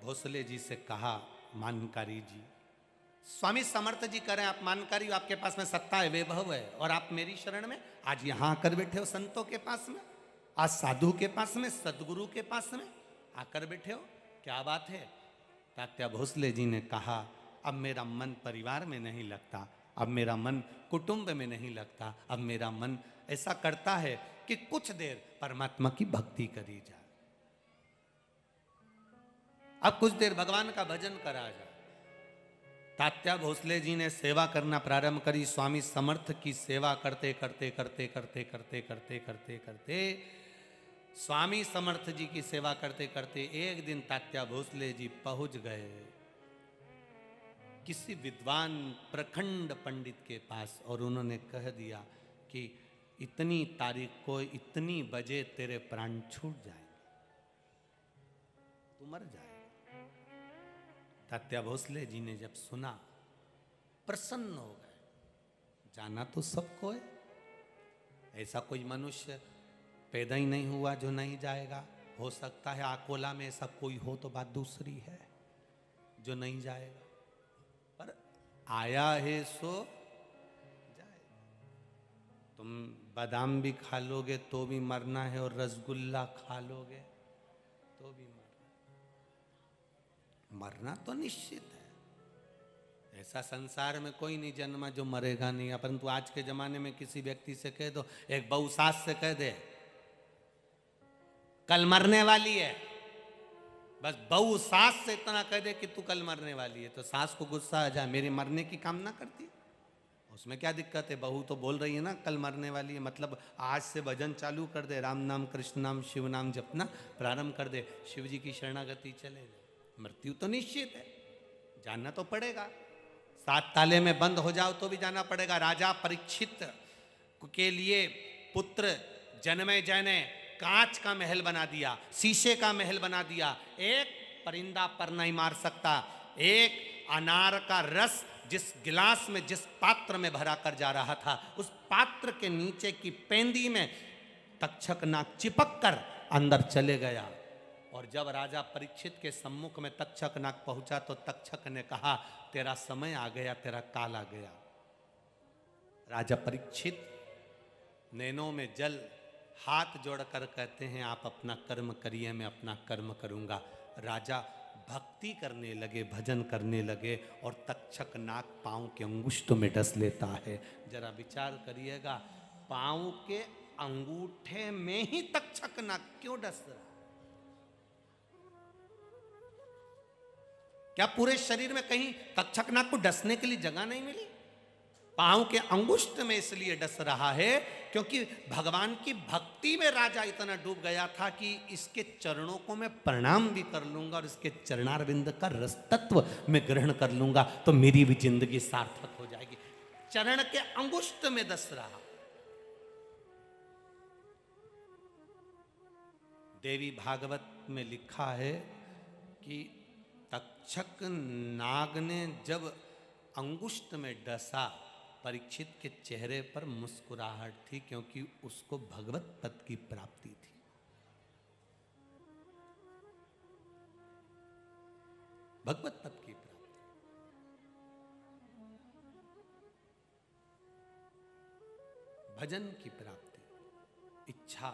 भोसले जी से कहा, मानकारी जी, स्वामी समर्थ जी करें, आप मानकारी हो, आपके पास में सत्ता है, वैभव है, और आप मेरी शरण में आज यहां आकर बैठे हो, संतों के पास में, आज साधु के पास में, सदगुरु के पास में आकर बैठे हो, क्या बात है। तात्या भोसले जी ने कहा, अब मेरा मन परिवार में नहीं लगता, अब मेरा मन कुटुंब में नहीं लगता, अब मेरा मन ऐसा करता है कि कुछ देर परमात्मा की भक्ति करी जाए, अब कुछ देर भगवान का भजन करा जाए। तात्या भोसले जी ने सेवा करना प्रारंभ करी। स्वामी समर्थ की सेवा करते करते करते करते करते करते करते करते स्वामी समर्थ जी की सेवा करते करते एक दिन तात्या भोसले जी पहुंच गए किसी विद्वान प्रखंड पंडित के पास, और उन्होंने कह दिया कि इतनी तारीख को इतनी बजे तेरे प्राण छूट जाएंगे, तू मर जाएगा। तात्या भोसले जी ने जब सुना प्रसन्न हो गए। जाना तो सबको है, ऐसा कोई मनुष्य पैदा ही नहीं हुआ जो नहीं जाएगा। हो सकता है अकोला में ऐसा कोई हो तो बात दूसरी है जो नहीं जाएगा, पर आया है सो जाएगा। तुम बादाम भी खा लोगे तो भी मरना है, और रसगुल्ला खा लोगे तो भी मरना तो निश्चित है। ऐसा संसार में कोई नहीं जन्मा जो मरेगा नहीं। परंतु आज के जमाने में किसी व्यक्ति से कह दो, एक बहू सास से कह दे कल मरने वाली है, बस बहू सास से इतना कह दे कि तू कल मरने वाली है, तो सास को गुस्सा आ जाए, मेरे मरने की कामना करती है, उसमें क्या दिक्कत है। बहू तो बोल रही है ना कल मरने वाली है, मतलब आज से भजन चालू कर दे, राम नाम कृष्ण नाम शिव नाम जपना प्रारंभ कर दे, शिव जी की शरणागति चले जाए। मृत्यु तो निश्चित है, जानना तो पड़ेगा। 7 ताले में बंद हो जाओ तो भी जाना पड़ेगा। राजा परीक्षित के लिए पुत्र जन्मेजय ने कांच का महल बना दिया, शीशे का महल बना दिया। एक परिंदा पर नहीं मार सकता। एक अनार का रस जिस गिलास में जिस पात्र में भरा कर जा रहा था, उस पात्र के नीचे की पेंदी में तक्षक नाग चिपक कर अंदर चले गया। और जब राजा परीक्षित के सम्मुख में तक्षक नाग पहुंचा तो तक्षक ने कहा, तेरा समय आ गया, तेरा काल आ गया। राजा परीक्षित नैनों में जल, हाथ जोड़कर कहते हैं, आप अपना कर्म करिए, मैं अपना कर्म करूंगा। राजा भक्ति करने लगे, भजन करने लगे, और तक्षक नाग पांव के अंगुष्ठ में डस लेता है। जरा विचार करिएगा, पांव के अंगूठे में ही तक्षक नाग क्यों डस रहा? क्या पूरे शरीर में कहीं तक्षक नाग को डसने के लिए जगह नहीं मिली? पांव के अंगुष्ठ में इसलिए डस रहा है क्योंकि भगवान की भक्ति में राजा इतना डूब गया था कि इसके चरणों को मैं प्रणाम भी कर लूंगा और इसके चरणारविंद का रस तत्व मैं ग्रहण कर लूंगा तो मेरी भी जिंदगी सार्थक हो जाएगी। चरण के अंगुष्ठ में डस रहा। देवी भागवत में लिखा है कि तक्षक नाग ने जब अंगुष्ठ में डसा, परीक्षित के चेहरे पर मुस्कुराहट थी, क्योंकि उसको भगवत पद की प्राप्ति थी। भगवत पद की प्राप्ति, भजन की प्राप्ति, इच्छा